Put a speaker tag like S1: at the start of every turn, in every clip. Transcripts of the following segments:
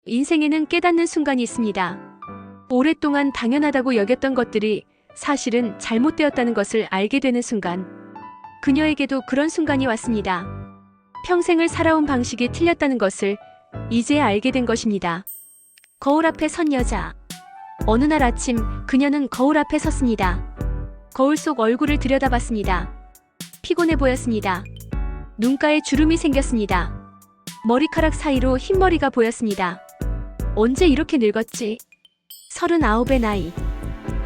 S1: 인생에는 깨닫는 순간이 있습니다. 오랫동안 당연하다고 여겼던 것들이 사실은 잘못되었다는 것을 알게 되는 순간. 그녀에게도 그런 순간이 왔습니다. 평생을 살아온 방식이 틀렸다는 것을 이제야 알게 된 것입니다. 거울 앞에 선 여자. 어느 날 아침 그녀는 거울 앞에 섰습니다. 거울 속 얼굴을 들여다봤습니다. 피곤해 보였습니다. 눈가에 주름이 생겼습니다. 머리카락 사이로 흰머리가 보였습니다. 언제 이렇게 늙었지? 39의 나이.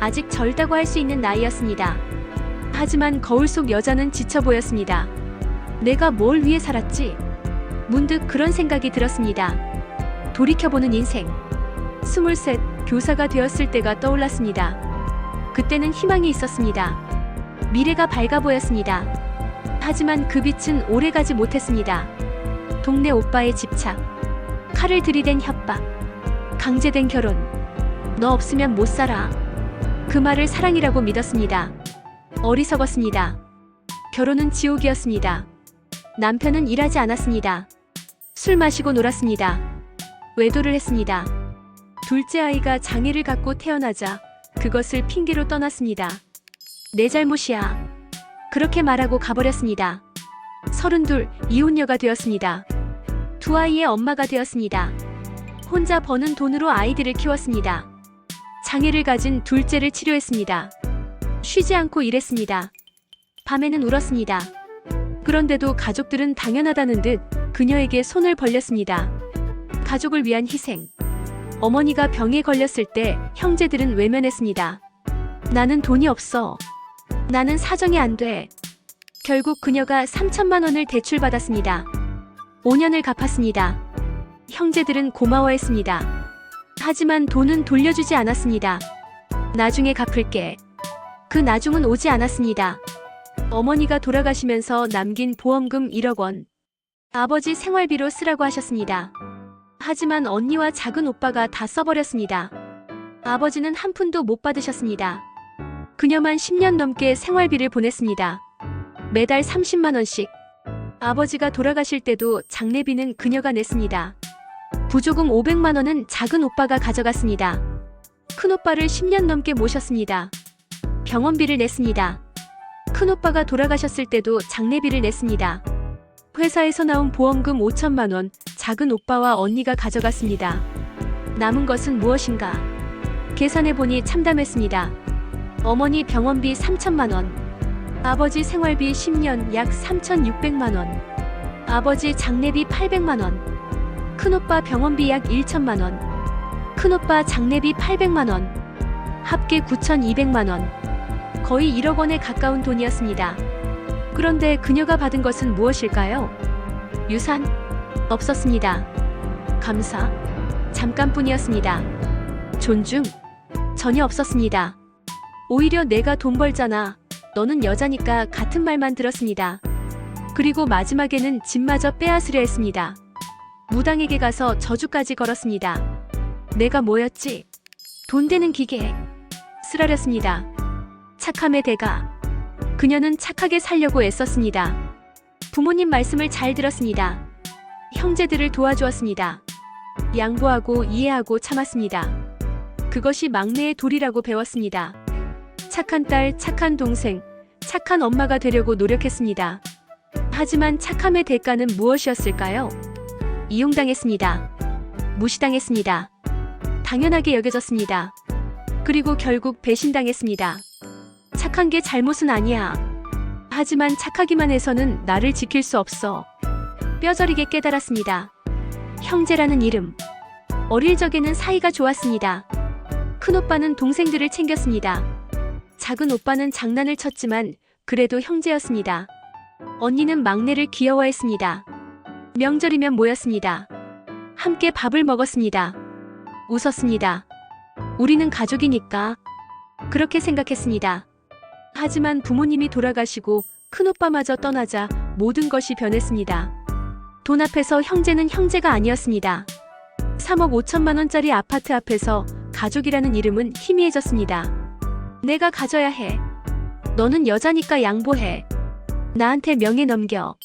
S1: 아직 젊다고 할 수 있는 나이였습니다. 하지만 거울 속 여자는 지쳐 보였습니다. 내가 뭘 위해 살았지? 문득 그런 생각이 들었습니다. 돌이켜보는 인생. 23, 교사가 되었을 때가 떠올랐습니다. 그때는 희망이 있었습니다. 미래가 밝아 보였습니다. 하지만 그 빛은 오래가지 못했습니다. 동네 오빠의 집착, 칼을 들이댄 협박, 강제된 결혼. 너 없으면 못 살아. 그 말을 사랑이라고 믿었습니다. 어리석었습니다. 결혼은 지옥이었습니다. 남편은 일하지 않았습니다. 술 마시고 놀았습니다. 외도를 했습니다. 둘째 아이가 장애를 갖고 태어나자 그것을 핑계로 떠났습니다. 내 잘못이야. 그렇게 말하고 가버렸습니다. 32, 이혼녀가 되었습니다. 두 아이의 엄마가 되었습니다. 혼자 버는 돈으로 아이들을 키웠습니다. 장애를 가진 둘째를 치료했습니다. 쉬지 않고 일했습니다. 밤에는 울었습니다. 그런데도 가족들은 당연하다는 듯 그녀에게 손을 벌렸습니다. 가족을 위한 희생. 어머니가 병에 걸렸을 때 형제들은 외면했습니다. 나는 돈이 없어. 나는 사정이 안 돼. 결국 그녀가 3천만 원을 대출받았습니다. 5년을 갚았습니다. 형제들은 고마워했습니다. 하지만 돈은 돌려주지 않았습니다. 나중에 갚을게. 그 나중은 오지 않았습니다. 어머니가 돌아가시면서 남긴 보험금 1억 원. 아버지 생활비로 쓰라고 하셨습니다. 하지만 언니와 작은 오빠가 다 써버렸습니다. 아버지는 한 푼도 못 받으셨습니다. 그녀만 10년 넘게 생활비를 보냈습니다. 매달 30만 원씩. 아버지가 돌아가실 때도 장례비는 그녀가 냈습니다. 부조금 500만 원은 작은 오빠가 가져갔습니다. 큰 오빠를 10년 넘게 모셨습니다. 병원비를 냈습니다. 큰 오빠가 돌아가셨을 때도 장례비를 냈습니다. 회사에서 나온 보험금 5천만 원, 작은 오빠와 언니가 가져갔습니다. 남은 것은 무엇인가? 계산해보니 참담했습니다. 어머니 병원비 3천만 원, 아버지 생활비 10년 약 3,600만 원, 아버지 장례비 800만 원, 큰오빠 병원비 약 1천만 원, 큰오빠 장례비 800만 원, 합계 9,200만 원, 거의 1억 원에 가까운 돈이었습니다. 그런데 그녀가 받은 것은 무엇일까요? 유산? 없었습니다. 감사? 잠깐뿐이었습니다. 존중? 전혀 없었습니다. 오히려 내가 돈 벌잖아. 너는 여자니까 같은 말만 들었습니다. 그리고 마지막에는 집마저 빼앗으려 했습니다. 무당에게 가서 저주까지 걸었습니다. 내가 뭐였지? 돈 되는 기계. 쓰라렸습니다. 착함의 대가. 그녀는 착하게 살려고 애썼습니다. 부모님 말씀을 잘 들었습니다. 형제들을 도와주었습니다. 양보하고 이해하고 참았습니다. 그것이 막내의 도리라고 배웠습니다. 착한 딸, 착한 동생, 착한 엄마가 되려고 노력했습니다. 하지만 착함의 대가는 무엇이었을까요? 이용당했습니다. 무시당했습니다. 당연하게 여겨졌습니다. 그리고 결국 배신당했습니다. 착한 게 잘못은 아니야. 하지만 착하기만 해서는 나를 지킬 수 없어. 뼈저리게 깨달았습니다. 형제라는 이름. 어릴 적에는 사이가 좋았습니다. 큰오빠는 동생들을 챙겼습니다. 작은 오빠는 장난을 쳤지만 그래도 형제였습니다. 언니는 막내를 귀여워했습니다. 명절이면 모였습니다. 함께 밥을 먹었습니다. 웃었습니다. 우리는 가족이니까. 그렇게 생각했습니다. 하지만 부모님이 돌아가시고 큰오빠마저 떠나자 모든 것이 변했습니다. 돈 앞에서 형제는 형제가 아니었습니다. 3억 5천만 원짜리 아파트 앞에서 가족이라는 이름은 희미해졌습니다. 내가 가져야 해. 너는 여자니까 양보해. 나한테 명예 넘겨.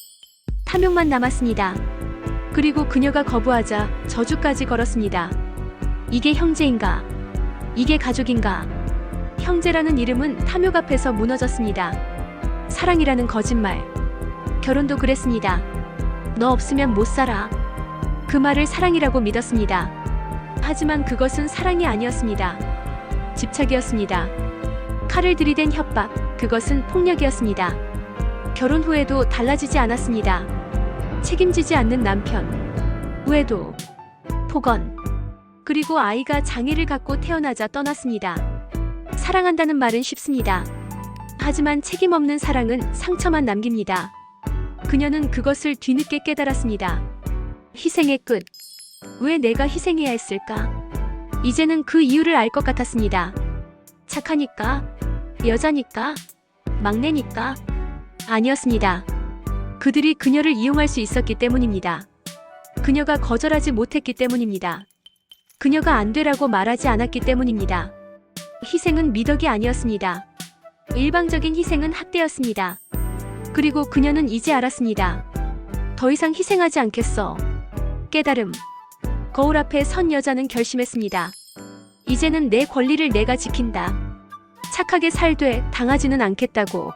S1: 탐욕만 남았습니다. 그리고 그녀가 거부하자 저주까지 걸었습니다. 이게 형제인가? 이게 가족인가? 형제라는 이름은 탐욕 앞에서 무너졌습니다. 사랑이라는 거짓말. 결혼도 그랬습니다. 너 없으면 못 살아. 그 말을 사랑이라고 믿었습니다. 하지만 그것은 사랑이 아니었습니다. 집착이었습니다. 칼을 들이댄 협박, 그것은 폭력이었습니다. 결혼 후에도 달라지지 않았습니다. 책임지지 않는 남편, 외도, 폭언, 그리고 아이가 장애를 갖고 태어나자 떠났습니다. 사랑한다는 말은 쉽습니다. 하지만 책임 없는 사랑은 상처만 남깁니다. 그녀는 그것을 뒤늦게 깨달았습니다. 희생의 끝. 왜 내가 희생해야 했을까? 이제는 그 이유를 알 것 같았습니다. 착하니까? 여자니까? 막내니까? 아니었습니다. 그들이 그녀를 이용할 수 있었기 때문입니다. 그녀가 거절하지 못했기 때문입니다. 그녀가 안 되라고 말하지 않았기 때문입니다. 희생은 미덕이 아니었습니다. 일방적인 희생은 학대였습니다. 그리고 그녀는 이제 알았습니다. 더 이상 희생하지 않겠어. 깨달음. 거울 앞에 선 여자는 결심했습니다. 이제는 내 권리를 내가 지킨다. 착하게 살되 당하지는 않겠다고.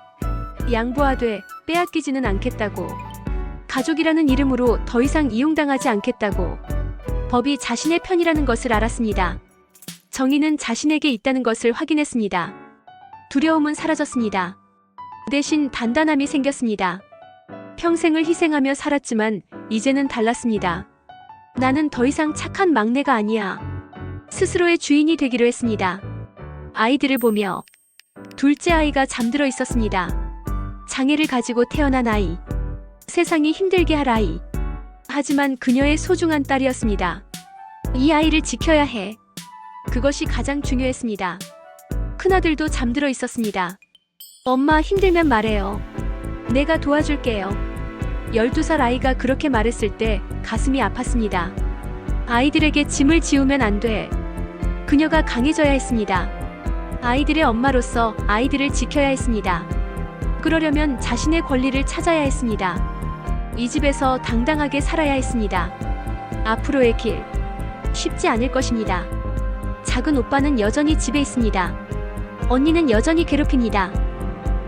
S1: 양보하되 빼앗기지는 않겠다고. 가족이라는 이름으로 더 이상 이용당하지 않겠다고. 법이 자신의 편이라는 것을 알았습니다. 정의는 자신에게 있다는 것을 확인했습니다. 두려움은 사라졌습니다. 대신 단단함이 생겼습니다. 평생을 희생하며 살았지만 이제는 달랐습니다. 나는 더 이상 착한 막내가 아니야. 스스로의 주인이 되기로 했습니다. 아이들을 보며 둘째 아이가 잠들어 있었습니다. 장애를 가지고 태어난 아이. 세상이 힘들게 할 아이. 하지만 그녀의 소중한 딸이었습니다. 이 아이를 지켜야 해. 그것이 가장 중요했습니다. 큰아들도 잠들어 있었습니다. 엄마 힘들면 말해요. 내가 도와줄게요. 12살 아이가 그렇게 말했을 때 가슴이 아팠습니다. 아이들에게 짐을 지우면 안 돼. 그녀가 강해져야 했습니다. 아이들의 엄마로서 아이들을 지켜야 했습니다. 그러려면 자신의 권리를 찾아야 했습니다. 이 집에서 당당하게 살아야 했습니다. 앞으로의 길, 쉽지 않을 것입니다. 작은 오빠는 여전히 집에 있습니다. 언니는 여전히 괴롭힙니다.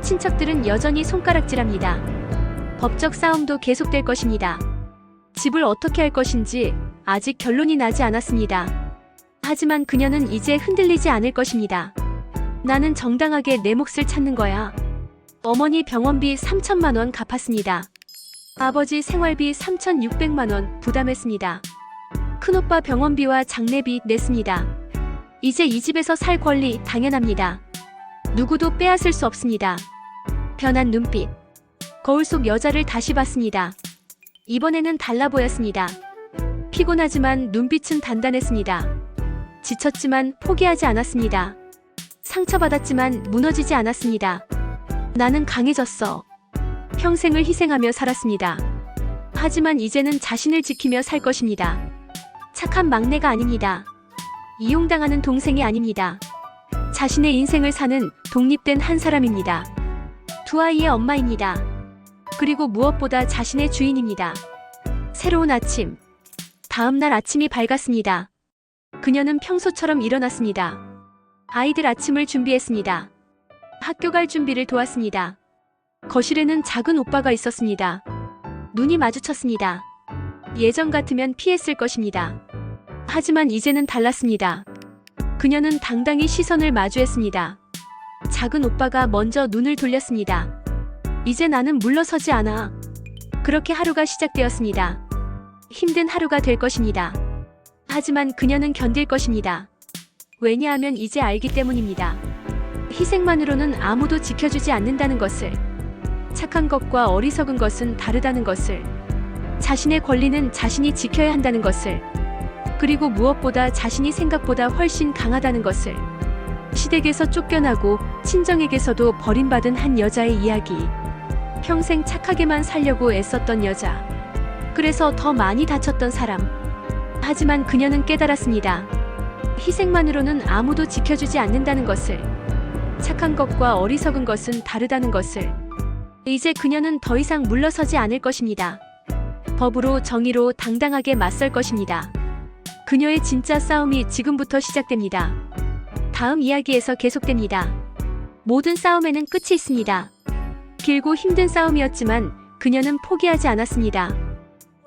S1: 친척들은 여전히 손가락질합니다. 법적 싸움도 계속될 것입니다. 집을 어떻게 할 것인지 아직 결론이 나지 않았습니다. 하지만 그녀는 이제 흔들리지 않을 것입니다. 나는 정당하게 내 몫을 찾는 거야. 어머니 병원비 3천만 원 갚았습니다. 아버지 생활비 3,600만 원 부담했습니다. 큰오빠 병원비와 장례비 냈습니다. 이제 이 집에서 살 권리 당연합니다. 누구도 빼앗을 수 없습니다. 변한 눈빛. 거울 속 여자를 다시 봤습니다. 이번에는 달라 보였습니다. 피곤하지만 눈빛은 단단했습니다. 지쳤지만 포기하지 않았습니다. 상처받았지만 무너지지 않았습니다. 나는 강해졌어. 평생을 희생하며 살았습니다. 하지만 이제는 자신을 지키며 살 것입니다. 착한 막내가 아닙니다. 이용당하는 동생이 아닙니다. 자신의 인생을 사는 독립된 한 사람입니다. 두 아이의 엄마입니다. 그리고 무엇보다 자신의 주인입니다. 새로운 아침. 다음 날 아침이 밝았습니다. 그녀는 평소처럼 일어났습니다. 아이들 아침을 준비했습니다. 학교 갈 준비를 도왔습니다. 거실에는 작은 오빠가 있었습니다. 눈이 마주쳤습니다. 예전 같으면 피했을 것입니다. 하지만 이제는 달랐습니다. 그녀는 당당히 시선을 마주했습니다. 작은 오빠가 먼저 눈을 돌렸습니다. 이제 나는 물러서지 않아. 그렇게 하루가 시작되었습니다. 힘든 하루가 될 것입니다. 하지만 그녀는 견딜 것입니다. 왜냐하면 이제 알기 때문입니다. 희생만으로는 아무도 지켜주지 않는다는 것을. 착한 것과 어리석은 것은 다르다는 것을. 자신의 권리는 자신이 지켜야 한다는 것을. 그리고 무엇보다 자신이 생각보다 훨씬 강하다는 것을. 시댁에서 쫓겨나고 친정에게서도 버림받은 한 여자의 이야기. 평생 착하게만 살려고 애썼던 여자. 그래서 더 많이 다쳤던 사람. 하지만 그녀는 깨달았습니다. 희생만으로는 아무도 지켜주지 않는다는 것을. 착한 것과 어리석은 것은 다르다는 것을. 이제 그녀는 더 이상 물러서지 않을 것입니다. 법으로 정의로 당당하게 맞설 것입니다. 그녀의 진짜 싸움이 지금부터 시작됩니다. 다음 이야기에서 계속됩니다. 모든 싸움에는 끝이 있습니다. 길고 힘든 싸움이었지만 그녀는 포기하지 않았습니다.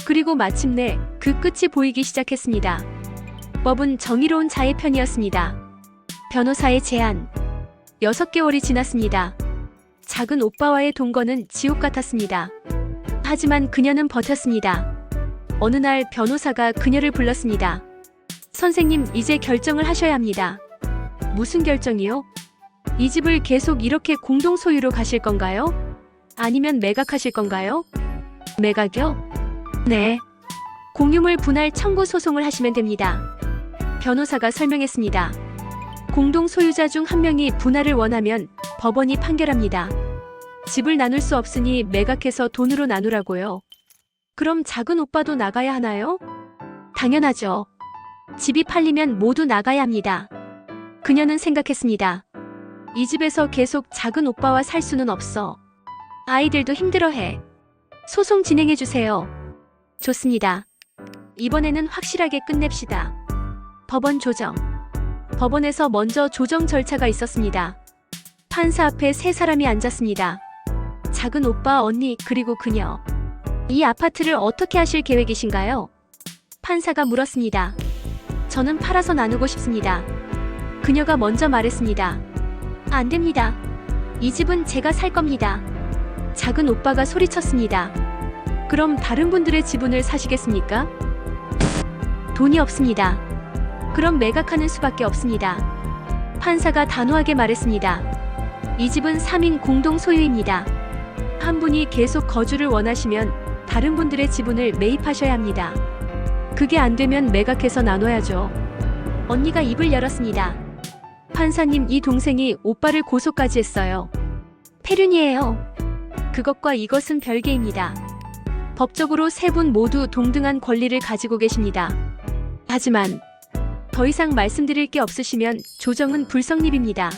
S1: 그리고 마침내 그 끝이 보이기 시작했습니다. 법은 정의로운 자의 편이었습니다. 변호사의 제안. 6개월이 지났습니다. 작은 오빠와의 동거는 지옥 같았습니다. 하지만 그녀는 버텼습니다. 어느 날 변호사가 그녀를 불렀습니다. 선생님, 이제 결정을 하셔야 합니다. 무슨 결정이요? 이 집을 계속 이렇게 공동 소유로 가실 건가요? 아니면 매각하실 건가요? 매각이요? 네. 공유물 분할 청구 소송을 하시면 됩니다. 변호사가 설명했습니다. 공동 소유자 중 한 명이 분할을 원하면 법원이 판결합니다. 집을 나눌 수 없으니 매각해서 돈으로 나누라고요. 그럼 작은 오빠도 나가야 하나요? 당연하죠. 집이 팔리면 모두 나가야 합니다. 그녀는 생각했습니다. 이 집에서 계속 작은 오빠와 살 수는 없어. 아이들도 힘들어해. 소송 진행해주세요. 좋습니다. 이번에는 확실하게 끝냅시다. 법원 조정. 법원에서 먼저 조정 절차가 있었습니다. 판사 앞에 3사람이 앉았습니다. 작은 오빠, 언니, 그리고 그녀. 이 아파트를 어떻게 하실 계획이신가요? 판사가 물었습니다. 저는 팔아서 나누고 싶습니다. 그녀가 먼저 말했습니다. 안 됩니다. 이 집은 제가 살 겁니다. 작은 오빠가 소리쳤습니다. 그럼 다른 분들의 지분을 사시겠습니까? 돈이 없습니다. 그럼 매각하는 수밖에 없습니다. 판사가 단호하게 말했습니다. 이 집은 3인 공동 소유입니다. 한 분이 계속 거주를 원하시면 다른 분들의 지분을 매입하셔야 합니다. 그게 안 되면 매각해서 나눠야죠. 언니가 입을 열었습니다. 판사님, 이 동생이 오빠를 고소까지 했어요. 폐륜이에요. 그것과 이것은 별개입니다. 법적으로 3분 모두 동등한 권리를 가지고 계십니다. 하지만 더 이상 말씀드릴 게 없으시면 조정은 불성립입니다.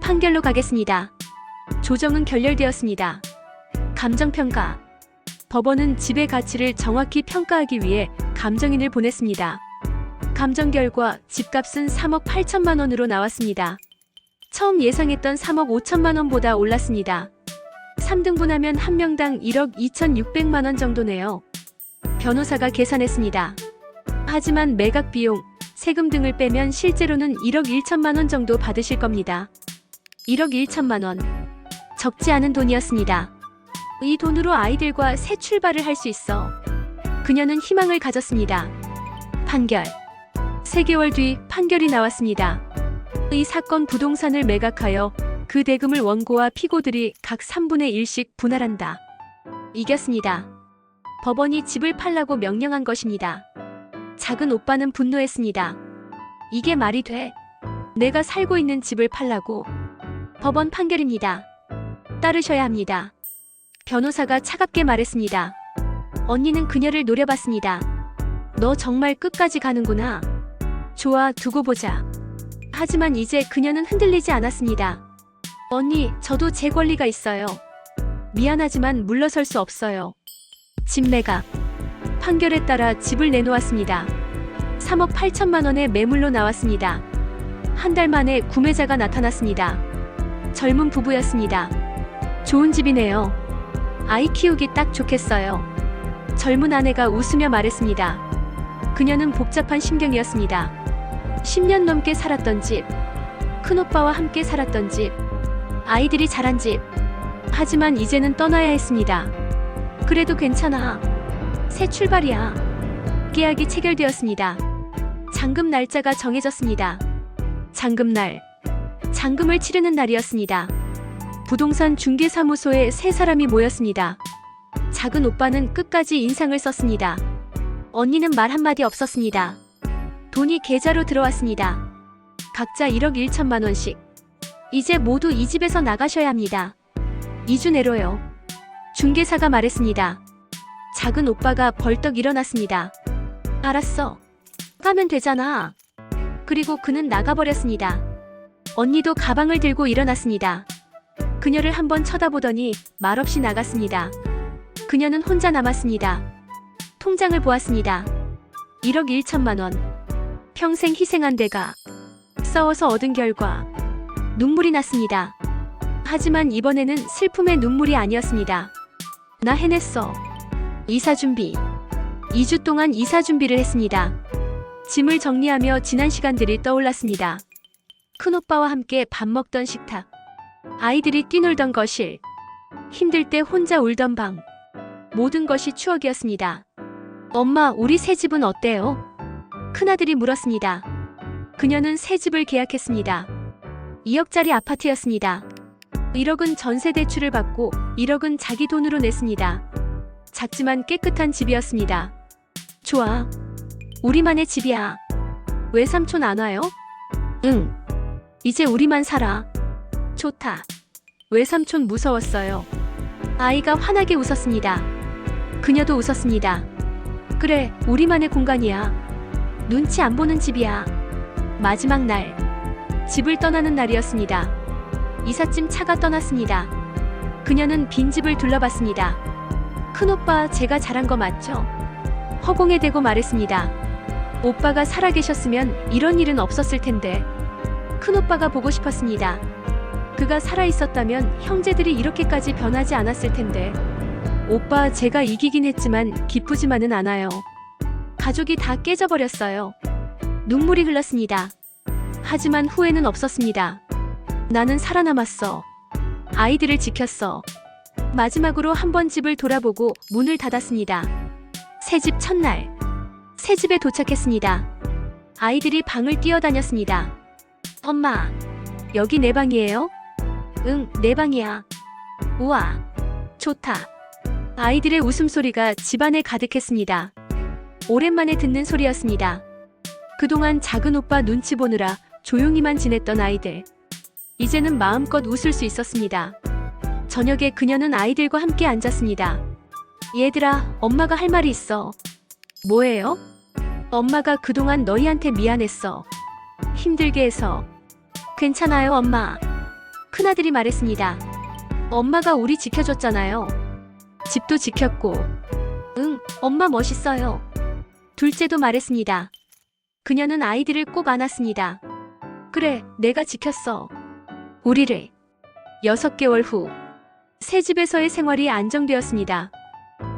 S1: 판결로 가겠습니다. 조정은 결렬되었습니다. 감정평가. 법원은 집의 가치를 정확히 평가하기 위해 감정인을 보냈습니다. 감정 결과 집값은 3억 8천만 원으로 나왔습니다. 처음 예상했던 3억 5천만 원보다 올랐습니다. 3등분하면 한 명당 1억 2,600만 원 정도네요. 변호사가 계산했습니다. 하지만 매각 비용, 세금 등을 빼면 실제로는 1억 1천만 원 정도 받으실 겁니다. 1억 1천만 원. 적지 않은 돈이었습니다. 이 돈으로 아이들과 새 출발을 할 수 있어. 그녀는 희망을 가졌습니다. 판결. 3개월 뒤 판결이 나왔습니다. 이 사건 부동산을 매각하여 그 대금을 원고와 피고들이 각 3분의 1씩 분할한다. 이겼습니다. 법원이 집을 팔라고 명령한 것입니다. 작은 오빠는 분노했습니다. 이게 말이 돼? 내가 살고 있는 집을 팔라고? 법원 판결입니다. 따르셔야 합니다. 변호사가 차갑게 말했습니다. 언니는 그녀를 노려봤습니다. 너 정말 끝까지 가는구나. 좋아, 두고 보자. 하지만 이제 그녀는 흔들리지 않았습니다. 언니, 저도 제 권리가 있어요. 미안하지만 물러설 수 없어요. 집 매각. 판결에 따라 집을 내놓았습니다. 3억 8천만 원의 매물로 나왔습니다. 한 달 만에 구매자가 나타났습니다. 젊은 부부였습니다. 좋은 집이네요. 아이 키우기 딱 좋겠어요. 젊은 아내가 웃으며 말했습니다. 그녀는 복잡한 심경이었습니다. 10년 넘게 살았던 집, 큰오빠와 함께 살았던 집, 아이들이 자란 집. 하지만 이제는 떠나야 했습니다. 그래도 괜찮아. 새 출발이야. 계약이 체결되었습니다. 잔금 날짜가 정해졌습니다. 잔금날. 잔금을 치르는 날이었습니다. 부동산 중개사무소에 3사람이 모였습니다. 작은 오빠는 끝까지 인상을 썼습니다. 언니는 말 한마디 없었습니다. 돈이 계좌로 들어왔습니다. 각자 1억 1천만 원씩. 이제 모두 이 집에서 나가셔야 합니다. 2주 내로요. 중개사가 말했습니다. 작은 오빠가 벌떡 일어났습니다. 알았어. 가면 되잖아. 그리고 그는 나가버렸습니다. 언니도 가방을 들고 일어났습니다. 그녀를 한번 쳐다보더니 말없이 나갔습니다. 그녀는 혼자 남았습니다. 통장을 보았습니다. 1억 1천만 원. 평생 희생한 데가 싸워서 얻은 결과 눈물이 났습니다. 하지만 이번에는 슬픔의 눈물이 아니었습니다. 나 해냈어. 이사 준비. 2주 동안 이사 준비를 했습니다. 짐을 정리하며 지난 시간들이 떠올랐습니다. 큰오빠와 함께 밥 먹던 식탁, 아이들이 뛰놀던 거실, 힘들 때 혼자 울던 방, 모든 것이 추억이었습니다. 엄마, 우리 새 집은 어때요? 큰아들이 물었습니다. 그녀는 새 집을 계약했습니다. 2억짜리 아파트였습니다. 1억은 전세 대출을 받고 1억은 자기 돈으로 냈습니다. 작지만 깨끗한 집이었습니다. 좋아. 우리만의 집이야. 왜 삼촌 안 와요? 응. 이제 우리만 살아. 좋다. 외삼촌 무서웠어요. 아이가 환하게 웃었습니다. 그녀도 웃었습니다. 그래, 우리만의 공간이야. 눈치 안 보는 집이야. 마지막 날, 집을 떠나는 날이었습니다. 이삿짐 차가 떠났습니다. 그녀는 빈집을 둘러봤습니다. 큰오빠, 제가 잘한 거 맞죠? 허공에 대고 말했습니다. 오빠가 살아계셨으면 이런 일은 없었을 텐데. 큰오빠가 보고 싶었습니다. 그가 살아있었다면 형제들이 이렇게까지 변하지 않았을 텐데. 오빠, 제가 이기긴 했지만 기쁘지만은 않아요. 가족이 다 깨져버렸어요. 눈물이 흘렀습니다. 하지만 후회는 없었습니다. 나는 살아남았어. 아이들을 지켰어. 마지막으로 한번 집을 돌아보고 문을 닫았습니다. 새집 첫날. 새 집에 도착했습니다. 아이들이 방을 뛰어다녔습니다. 엄마, 여기 내 방이에요? 응, 내 방이야. 우와, 좋다. 아이들의 웃음소리가 집안에 가득했습니다. 오랜만에 듣는 소리였습니다. 그동안 작은 오빠 눈치 보느라 조용히만 지냈던 아이들. 이제는 마음껏 웃을 수 있었습니다. 저녁에 그녀는 아이들과 함께 앉았습니다. 얘들아, 엄마가 할 말이 있어. 뭐예요? 엄마가 그동안 너희한테 미안했어. 힘들게 해서. 괜찮아요, 엄마. 큰아들이 말했습니다. 엄마가 우리 지켜줬잖아요. 집도 지켰고. 응, 엄마 멋있어요. 둘째도 말했습니다. 그녀는 아이들을 꼭 안았습니다. 그래, 내가 지켰어. 우리를. 6개월 후, 새 집에서의 생활이 안정되었습니다.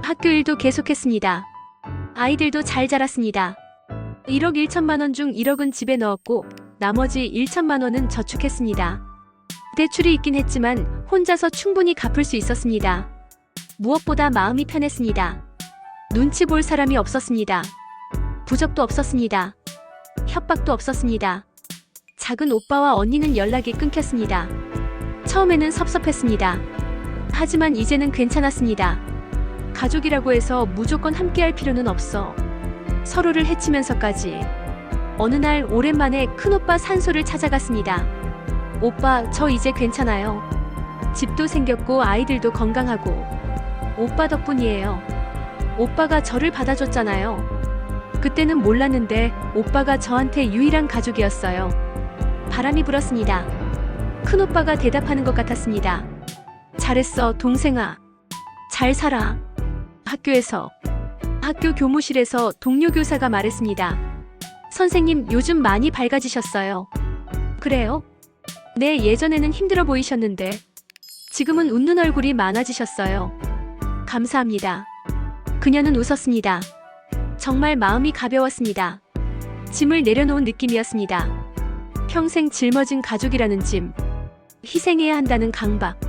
S1: 학교 일도 계속했습니다. 아이들도 잘 자랐습니다. 1억 1천만 원 중 1억은 집에 넣었고 나머지 1천만 원은 저축했습니다. 대출이 있긴 했지만 혼자서 충분히 갚을 수 있었습니다. 무엇보다 마음이 편했습니다. 눈치 볼 사람이 없었습니다. 부적도 없었습니다. 협박도 없었습니다. 작은 오빠와 언니는 연락이 끊겼습니다. 처음에는 섭섭했습니다. 하지만 이제는 괜찮았습니다. 가족이라고 해서 무조건 함께할 필요는 없어. 서로를 해치면서까지. 어느 날 오랜만에 큰오빠 산소를 찾아갔습니다. 오빠, 저 이제 괜찮아요. 집도 생겼고 아이들도 건강하고. 오빠 덕분이에요. 오빠가 저를 받아줬잖아요. 그때는 몰랐는데 오빠가 저한테 유일한 가족이었어요. 바람이 불었습니다. 큰오빠가 대답하는 것 같았습니다. 잘했어, 동생아. 잘 살아. 학교에서. 학교 교무실에서 동료 교사가 말했습니다. 선생님, 요즘 많이 밝아지셨어요. 그래요? 네, 예전에는 힘들어 보이셨는데 지금은 웃는 얼굴이 많아지셨어요. 감사합니다. 그녀는 웃었습니다. 정말 마음이 가벼웠습니다. 짐을 내려놓은 느낌이었습니다. 평생 짊어진 가족이라는 짐, 희생해야 한다는 강박,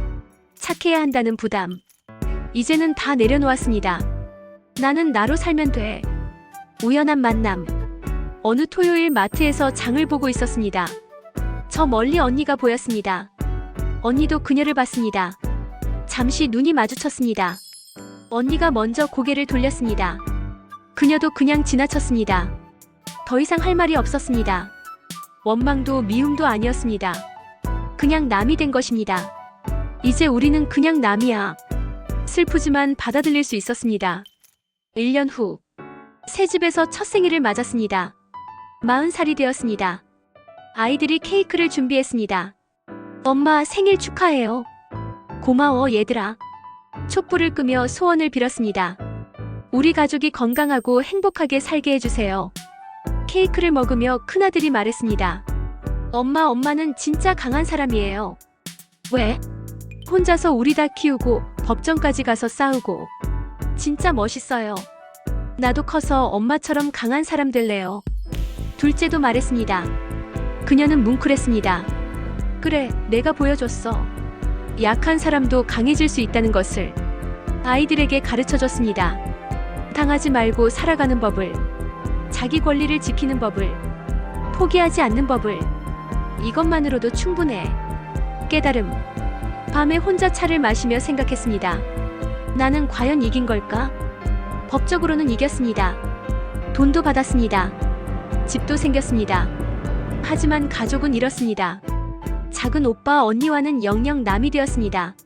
S1: 착해야 한다는 부담, 이제는 다 내려놓았습니다. 나는 나로 살면 돼. 우연한 만남. 어느 토요일 마트에서 장을 보고 있었습니다. 저 멀리 언니가 보였습니다. 언니도 그녀를 봤습니다. 잠시 눈이 마주쳤습니다. 언니가 먼저 고개를 돌렸습니다. 그녀도 그냥 지나쳤습니다. 더 이상 할 말이 없었습니다. 원망도 미움도 아니었습니다. 그냥 남이 된 것입니다. 이제 우리는 그냥 남이야. 슬프지만 받아들일 수 있었습니다. 1년 후, 새 집에서 첫 생일을 맞았습니다. 40살이 되었습니다. 아이들이 케이크를 준비했습니다. 엄마, 생일 축하해요. 고마워, 얘들아. 촛불을 끄며 소원을 빌었습니다. 우리 가족이 건강하고 행복하게 살게 해주세요. 케이크를 먹으며 큰아들이 말했습니다. 엄마는 진짜 강한 사람이에요. 왜? 혼자서 우리 다 키우고 법정까지 가서 싸우고. 진짜 멋있어요. 나도 커서 엄마처럼 강한 사람 될래요. 둘째도 말했습니다. 그녀는 뭉클했습니다. 그래, 내가 보여줬어. 약한 사람도 강해질 수 있다는 것을 아이들에게 가르쳐줬습니다. 당하지 말고 살아가는 법을, 자기 권리를 지키는 법을, 포기하지 않는 법을. 이것만으로도 충분해. 깨달음. 밤에 혼자 차를 마시며 생각했습니다. 나는 과연 이긴 걸까? 법적으로는 이겼습니다. 돈도 받았습니다. 집도 생겼습니다. 하지만 가족은 잃었습니다. 작은 오빠 언니와는 영영 남이 되었습니다.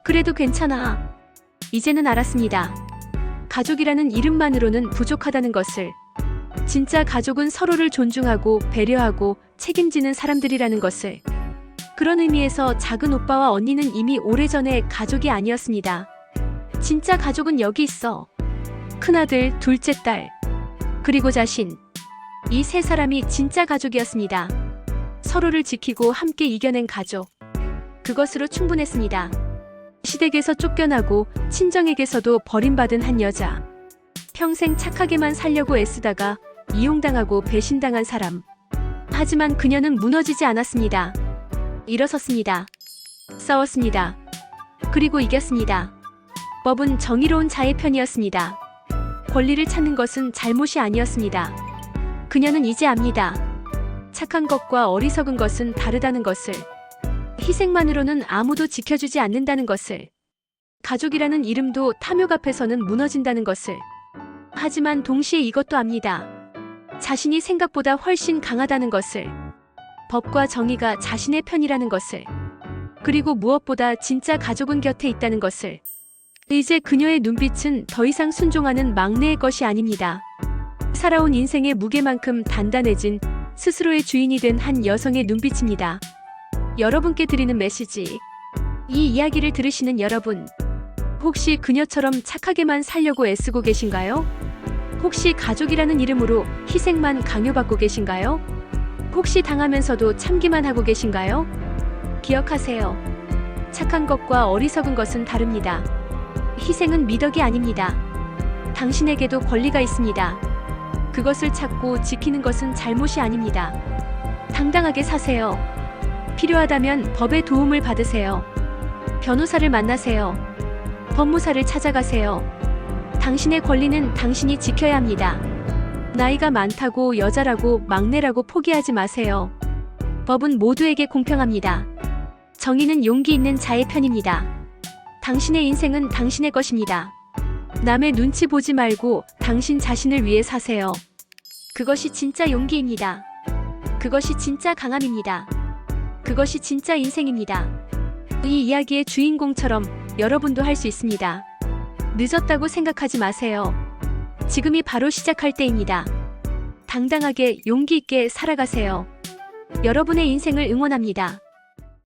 S1: 그래도 괜찮아. 이제는 알았습니다. 가족이라는 이름만으로는 부족하다는 것을. 진짜 가족은 서로를 존중하고 배려하고 책임지는 사람들이라는 것을. 그런 의미에서 작은 오빠와 언니는 이미 오래전에 가족이 아니었습니다. 진짜 가족은 여기 있어. 큰아들, 둘째 딸, 그리고 자신. 이 세 사람이 진짜 가족이었습니다. 서로를 지키고 함께 이겨낸 가족. 그것으로 충분했습니다. 시댁에서 쫓겨나고 친정에게서도 버림받은 한 여자. 평생 착하게만 살려고 애쓰다가 이용당하고 배신당한 사람. 하지만 그녀는 무너지지 않았습니다. 일어섰습니다. 싸웠습니다. 그리고 이겼습니다. 법은 정의로운 자의 편이었습니다. 권리를 찾는 것은 잘못이 아니었습니다. 그녀는 이제 압니다. 착한 것과 어리석은 것은 다르다는 것을. 희생만으로는 아무도 지켜주지 않는다는 것을. 가족이라는 이름도 탐욕 앞에서는 무너진다는 것을. 하지만 동시에 이것도 압니다. 자신이 생각보다 훨씬 강하다는 것을. 법과 정의가 자신의 편이라는 것을. 그리고 무엇보다 진짜 가족은 곁에 있다는 것을. 이제 그녀의 눈빛은 더 이상 순종하는 막내의 것이 아닙니다. 살아온 인생의 무게만큼 단단해진 스스로의 주인이 된 한 여성의 눈빛입니다. 여러분께 드리는 메시지. 이 이야기를 들으시는 여러분, 혹시 그녀처럼 착하게만 살려고 애쓰고 계신가요? 혹시 가족이라는 이름으로 희생만 강요받고 계신가요? 혹시 당하면서도 참기만 하고 계신가요? 기억하세요. 착한 것과 어리석은 것은 다릅니다. 희생은 미덕이 아닙니다. 당신에게도 권리가 있습니다. 그것을 찾고 지키는 것은 잘못이 아닙니다. 당당하게 사세요. 필요하다면 법의 도움을 받으세요. 변호사를 만나세요. 법무사를 찾아가세요. 당신의 권리는 당신이 지켜야 합니다. 나이가 많다고 여자라고 막내라고 포기하지 마세요. 법은 모두에게 공평합니다. 정의는 용기 있는 자의 편입니다. 당신의 인생은 당신의 것입니다. 남의 눈치 보지 말고 당신 자신을 위해 사세요. 그것이 진짜 용기입니다. 그것이 진짜 강함입니다. 그것이 진짜 인생입니다. 이 이야기의 주인공처럼 여러분도 할 수 있습니다. 늦었다고 생각하지 마세요. 지금이 바로 시작할 때입니다. 당당하게 용기 있게 살아가세요. 여러분의 인생을 응원합니다.